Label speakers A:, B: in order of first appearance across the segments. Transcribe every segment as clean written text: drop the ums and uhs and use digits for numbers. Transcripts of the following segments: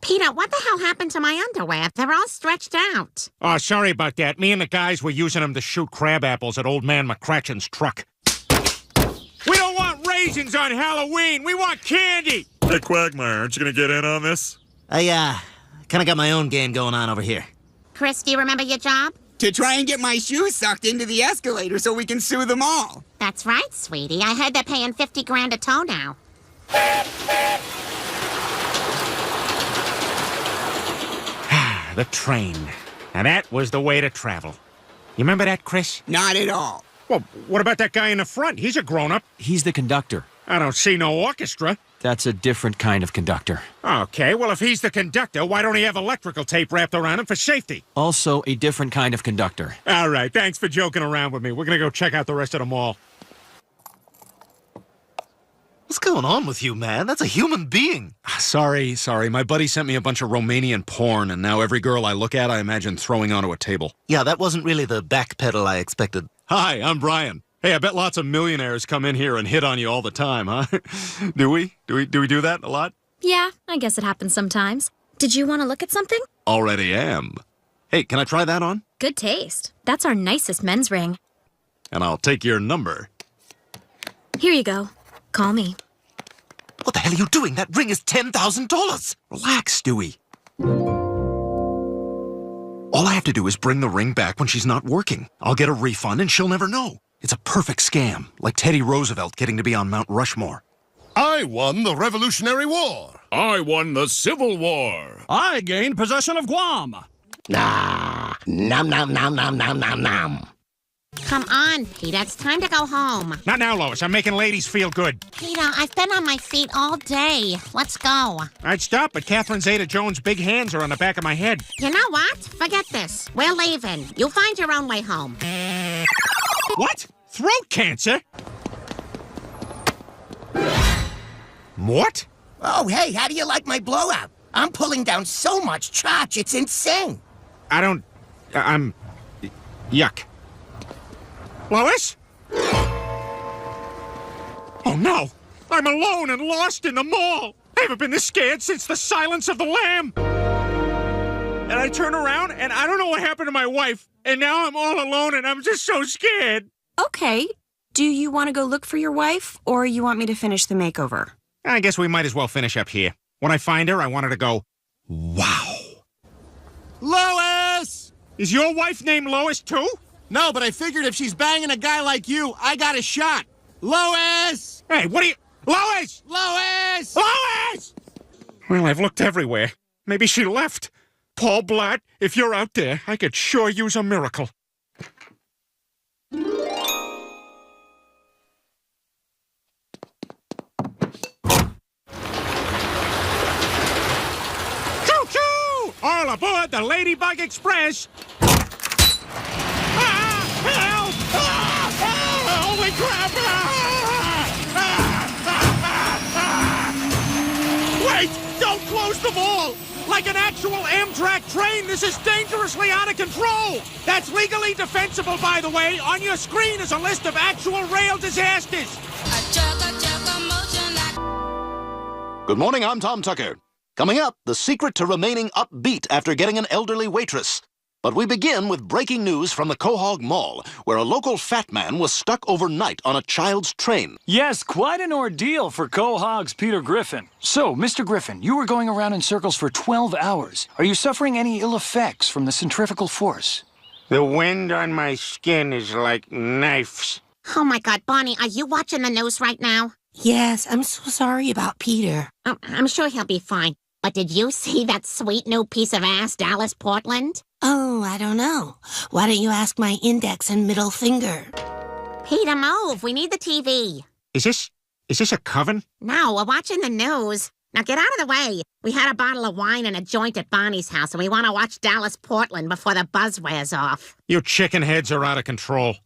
A: Peter, what the hell happened to my underwear? They're all stretched out.
B: Oh, sorry about that. Me and the guys were using them to shoot crab apples at Old Man McCratchen's truck. We don't want raisins on Halloween. We want candy.
C: Hey, Quagmire, aren't you going to get in on this?
D: I kind of got my own game going on over here.
A: Chris, do you remember your job?
E: To try and get my shoes sucked into the escalator so we can sue them all.
A: That's right, sweetie. I heard they're paying 50 grand a tow now.
B: The train. Now that was the way to travel. You remember that, Chris?
E: Not at all.
B: Well, what about that guy in the front? He's a grown-up.
F: He's the conductor.
B: I don't see no orchestra.
F: That's a different kind of conductor.
B: Okay, well, if he's the conductor, why don't he have electrical tape wrapped around him for safety?
F: Also a different kind of conductor.
B: All right, thanks for joking around with me. We're gonna go check out the rest of the mall.
D: What's going on with you, man? That's a human being.
G: Sorry. My buddy sent me a bunch of Romanian porn, and now every girl I look at, I imagine throwing onto a table.
D: Yeah, that wasn't really the backpedal I expected.
G: Hi, I'm Brian. Hey, I bet lots of millionaires come in here and hit on you all the time, huh? Do we? Do we do that a lot?
H: Yeah, I guess it happens sometimes. Did you want to look at something?
G: Already am. Hey, can I try that on?
H: Good taste. That's our nicest men's ring.
G: And I'll take your number.
H: Here you go. Call me.
D: What the hell are you doing? That ring is $10,000.
G: Relax, Stewie. All I have to do is bring the ring back when she's not working. I'll get a refund and she'll never know. It's a perfect scam, like Teddy Roosevelt getting to be on Mount Rushmore.
I: I won the Revolutionary War.
C: I won the Civil War.
F: I gained possession of Guam.
E: Nah. Nom nom nom nom nom nom nom.
A: Come on, Peter. It's time to go home.
B: Not now, Lois. I'm making ladies feel good.
A: Peter, I've been on my feet all day. Let's go.
B: I'd stop, but Catherine Zeta-Jones' big hands are on the back of my head.
A: You know what? Forget this. We're leaving. You find your own way home.
B: What? Throat cancer? What?
E: Oh, hey, how do you like my blowout? I'm pulling down so much chotch, it's insane.
B: I'm... Yuck. Lois? Oh, no. I'm alone and lost in the mall. I haven't been this scared since the Silence of the Lamb. And I turn around, and I don't know what happened to my wife. And now I'm all alone, and I'm just so scared.
J: Okay. Do you want to go look for your wife, or you want me to finish the makeover?
B: I guess we might as well finish up here. When I find her, I want her to go, wow.
I: Lois!
B: Is your wife named Lois, too?
I: No, but I figured if she's banging a guy like you, I got a shot. Lois!
B: Hey, what are you... Lois!
I: Lois!
B: Lois! Well, I've looked everywhere. Maybe she left. Paul Blatt, if you're out there, I could sure use a miracle. Choo-choo! All aboard the Ladybug Express! Help! Holy crap! Wait! Don't close the mall! Like an actual Amtrak train, this is dangerously out of control! That's legally defensible, by the way. On your screen is a list of actual rail disasters.
D: Good morning, I'm Tom Tucker. Coming up, the secret to remaining upbeat after getting an elderly waitress. But we begin with breaking news from the Quahog Mall, where a local fat man was stuck overnight on a child's train.
F: Yes, quite an ordeal for Quahog's Peter Griffin. So, Mr. Griffin, you were going around in circles for 12 hours. Are you suffering any ill effects from the centrifugal force?
B: The wind on my skin is like knives.
A: Oh, my God, Bonnie, are you watching the news right now?
J: Yes, I'm so sorry about Peter.
A: Oh, I'm sure he'll be fine. But did you see that sweet new piece of ass, Dallas Portland?
J: Oh, I don't know. Why don't you ask my index and middle finger?
A: Peter, move. We need the TV.
B: Is this a coven?
A: No, we're watching the news. Now get out of the way. We had a bottle of wine and a joint at Bonnie's house, and we want to watch Dallas Portland before the buzz wears off.
B: You chicken heads are out of control.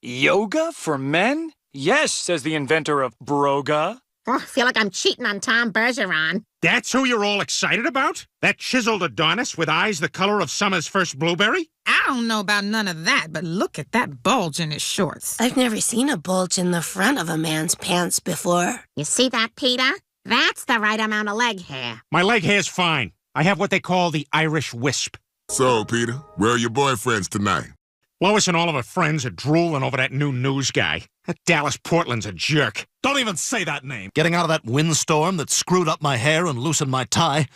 F: Yoga for men? Yes, says the inventor of Broga.
A: Oh, I feel like I'm cheating on Tom Bergeron.
B: That's who you're all excited about? That chiseled Adonis with eyes the color of summer's first blueberry?
K: I don't know about none of that, but look at that bulge in his shorts.
J: I've never seen a bulge in the front of a man's pants before.
A: You see that, Peter? That's the right amount of leg hair.
B: My leg hair's fine. I have what they call the Irish wisp.
L: So, Peter, where are your boyfriends tonight?
B: Lois and all of her friends are drooling over that new news guy. That Dallas Portland's a jerk.
G: Don't even say that name. Getting out of that windstorm that screwed up my hair and loosened my tie,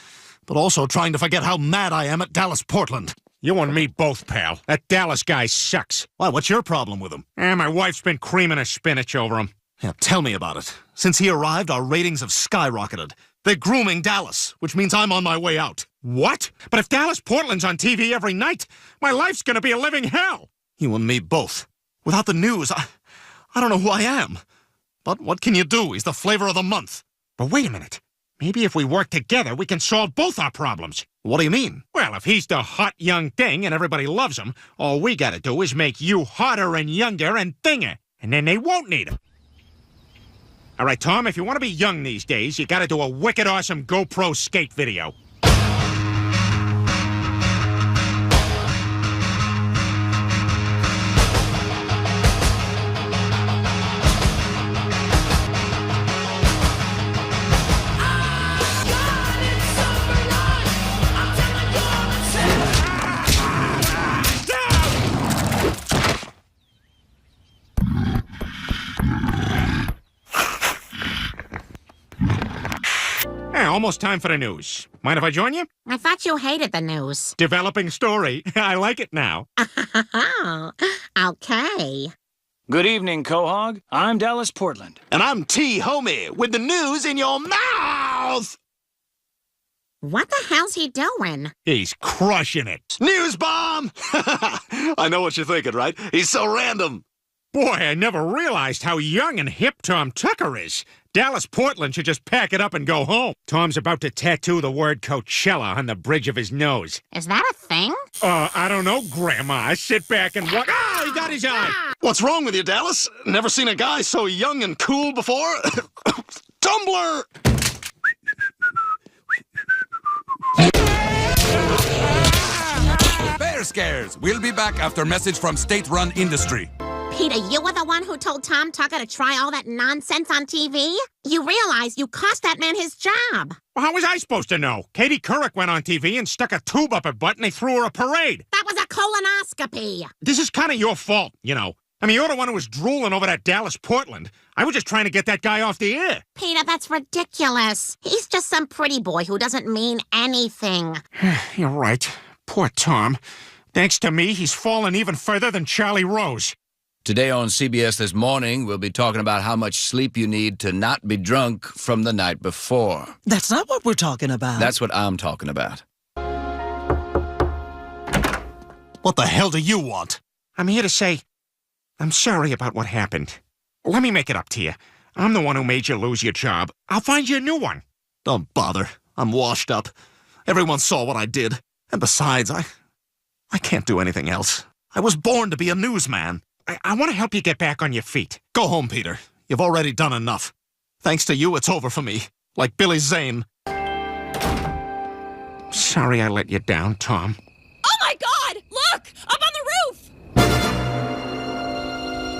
G: but also trying to forget how mad I am at Dallas Portland.
B: You and me both, pal. That Dallas guy sucks.
G: Why, what's your problem with him?
B: My wife's been creaming her spinach over him.
G: Yeah, tell me about it. Since he arrived, our ratings have skyrocketed. They're grooming Dallas, which means I'm on my way out.
B: What? But if Dallas Portland's on TV every night, my life's gonna be a living hell.
G: You and me both. Without the news, I don't know who I am. But what can you do? He's the flavor of the month.
B: But wait a minute. Maybe if we work together, we can solve both our problems.
G: What do you mean?
B: Well, if he's the hot young thing and everybody loves him, all we gotta do is make you hotter and younger and thinger. And then they won't need him. All right, Tom, if you want to be young these days, you gotta do a wicked awesome GoPro skate video. Almost time for the news. Mind if I join you?
A: I thought you hated the news.
B: Developing story. I like it now.
A: Okay.
F: Good evening, Quahog. I'm Dallas Portland.
D: And I'm T. Homie with the news in your mouth!
A: What the hell's he doing?
B: He's crushing it.
D: News bomb! I know what you're thinking, right? He's so random.
B: Boy, I never realized how young and hip Tom Tucker is. Dallas Portland should just pack it up and go home. Tom's about to tattoo the word Coachella on the bridge of his nose.
A: Is that a thing?
B: I don't know, Grandma. Sit back and watch. Ah, he got his eye.
D: What's wrong with you, Dallas? Never seen a guy so young and cool before? Tumblr!
M: Bear Scares. We'll be back after a message from State-Run Industry.
A: Peter, you were the one who told Tom Tucker to try all that nonsense on TV? You realize you cost that man his job.
B: Well, how was I supposed to know? Katie Couric went on TV and stuck a tube up her butt and they threw her a parade.
A: That was a colonoscopy.
B: This is kind of your fault, you know. I mean, you're the one who was drooling over that Dallas Portland. I was just trying to get that guy off the air.
A: Peter, that's ridiculous. He's just some pretty boy who doesn't mean anything.
B: You're right. Poor Tom. Thanks to me, he's fallen even further than Charlie Rose.
N: Today on CBS This Morning, we'll be talking about how much sleep you need to not be drunk from the night before.
O: That's not what we're talking about.
N: That's what I'm talking about.
G: What the hell do you want?
B: I'm here to say, I'm sorry about what happened. Let me make it up to you. I'm the one who made you lose your job. I'll find you a new one.
G: Don't bother. I'm washed up. Everyone saw what I did. And besides, I can't do anything else. I was born to be a newsman.
B: I want to help you get back on your feet.
G: Go home, Peter. You've already done enough. Thanks to you, it's over for me. Like Billy Zane.
B: Sorry I let you down, Tom.
J: Oh my God! Look! Up on the roof!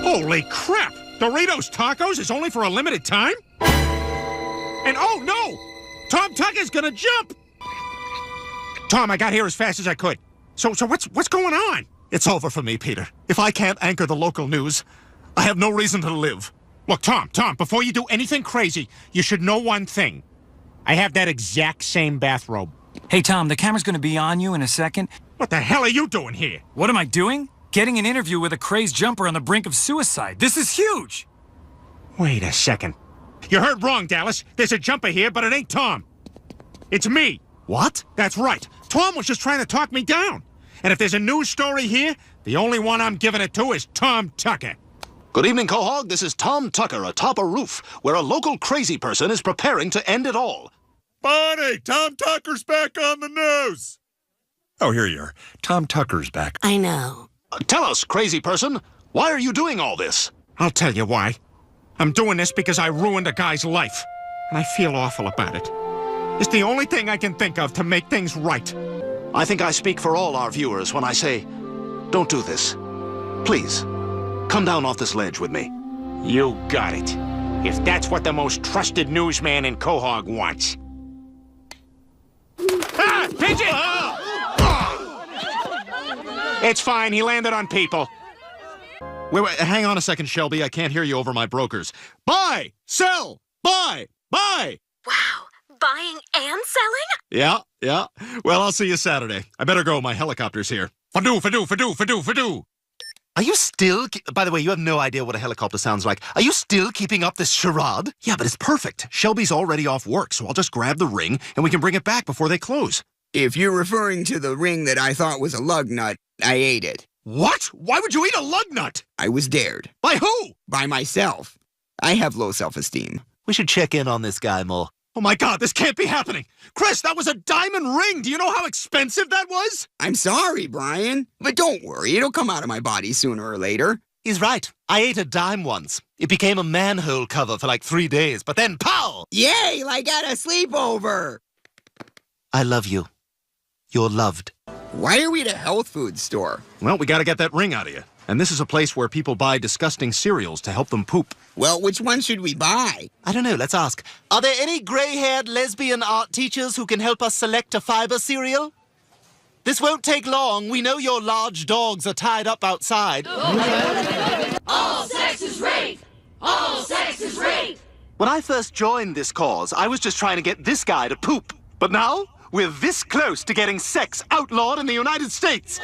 B: Holy crap! Doritos Tacos is only for a limited time? And oh no! Tom Tucker's gonna jump! Tom, I got here as fast as I could. So what's going on?
G: It's over for me, Peter. If I can't anchor the local news, I have no reason to live.
B: Look, Tom, before you do anything crazy, you should know one thing. I have that exact same bathrobe.
F: Hey, Tom, the camera's gonna be on you in a second.
B: What the hell are you doing here?
F: What am I doing? Getting an interview with a crazed jumper on the brink of suicide. This is huge!
B: Wait a second. You heard wrong, Dallas. There's a jumper here, but it ain't Tom. It's me.
G: What?
B: That's right. Tom was just trying to talk me down. And if there's a news story here, the only one I'm giving it to is Tom Tucker.
D: Good evening, Quahog. This is Tom Tucker atop a roof where a local crazy person is preparing to end it all.
C: Bonnie, Tom Tucker's back on the news. Oh, here you are. Tom Tucker's back.
E: I know.
D: Tell us, crazy person, why are you doing all this?
B: I'll tell you why. I'm doing this because I ruined a guy's life. And I feel awful about it. It's the only thing I can think of to make things right.
D: I think I speak for all our viewers when I say, don't do this. Please, come down off this ledge with me.
B: You got it. If that's what the most trusted newsman in Quahog wants. Ah! Pigeon! It's fine. He landed on people.
G: Wait, hang on a second, Shelby. I can't hear you over my brokers. Buy! Sell! Buy! Buy!
H: Wow, buying and selling?
G: Yeah. Well, I'll see you Saturday. I better go. My helicopter's here. Fadoo. Are you still... By the way, you have no idea what a helicopter sounds like. Are you still keeping up this charade? Yeah, but it's perfect. Shelby's already off work, so I'll just grab the ring and we can bring it back before they close.
P: If you're referring to the ring that I thought was a lug nut, I ate it.
G: What? Why would you eat a lug nut?
P: I was dared.
G: By who?
P: By myself. I have low self-esteem.
G: We should check in on this guy more. Oh my God, this can't be happening. Chris, that was a diamond ring. Do you know how expensive that was?
P: I'm sorry, Brian. But don't worry, it'll come out of my body sooner or later.
G: He's right. I ate a dime once. It became a manhole cover for like 3 days, but then pow!
P: Yay, like at a sleepover.
G: I love you. You're loved.
P: Why are we at a health food store?
G: Well, we gotta get that ring out of you. And this is a place where people buy disgusting cereals to help them poop.
P: Well, which one should we buy?
G: I don't know, let's ask. Are there any gray-haired lesbian art teachers who can help us select a fiber cereal? This won't take long. We know your large dogs are tied up outside.
Q: All sex is rape! All sex is rape!
G: When I first joined this cause, I was just trying to get this guy to poop. But now, we're this close to getting sex outlawed in the United States.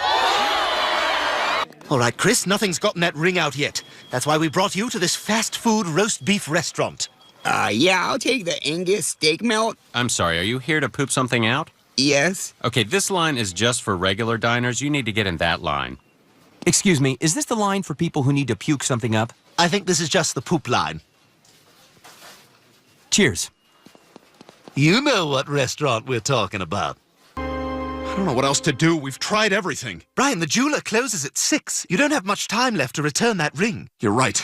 G: All right, Chris, nothing's gotten that ring out yet. That's why we brought you to this fast food roast beef restaurant.
P: Yeah, I'll take the Angus steak melt.
R: I'm sorry, are you here to poop something out?
P: Yes.
R: Okay, this line is just for regular diners. You need to get in that line.
S: Excuse me, is this the line for people who need to puke something up?
G: I think this is just the poop line.
S: Cheers.
G: You know what restaurant we're talking about. I don't know what else to do. We've tried everything. Brian, the jeweler closes at 6. You don't have much time left to return that ring. You're right.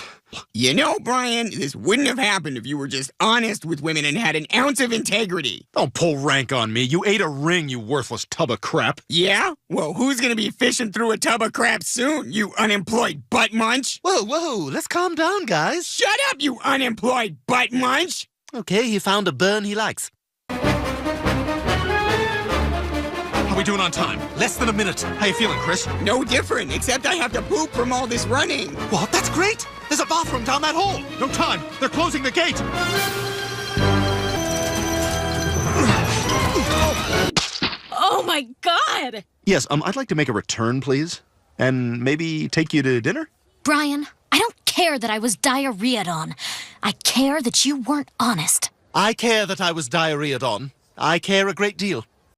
P: You know, Brian, this wouldn't have happened if you were just honest with women and had an ounce of integrity.
G: Don't pull rank on me. You ate a ring, you worthless tub of crap.
P: Yeah? Well, who's gonna be fishing through a tub of crap soon, you unemployed butt munch?
G: Whoa, let's calm down, guys.
P: Shut up, you unemployed butt munch!
G: Okay, he found a burn he likes. How are we doing on time? Less than a minute. How you feeling, Chris?
P: No different, except I have to poop from all this running.
G: What? That's great! There's a bathroom down that hole! No time! They're closing the gate!
J: Oh my God!
G: Yes, I'd like to make a return, please. And maybe take you to dinner?
H: Brian, I don't care that I was diarrheaed on. I care that you weren't honest.
G: I care that I was diarrheaed on. I care a great deal.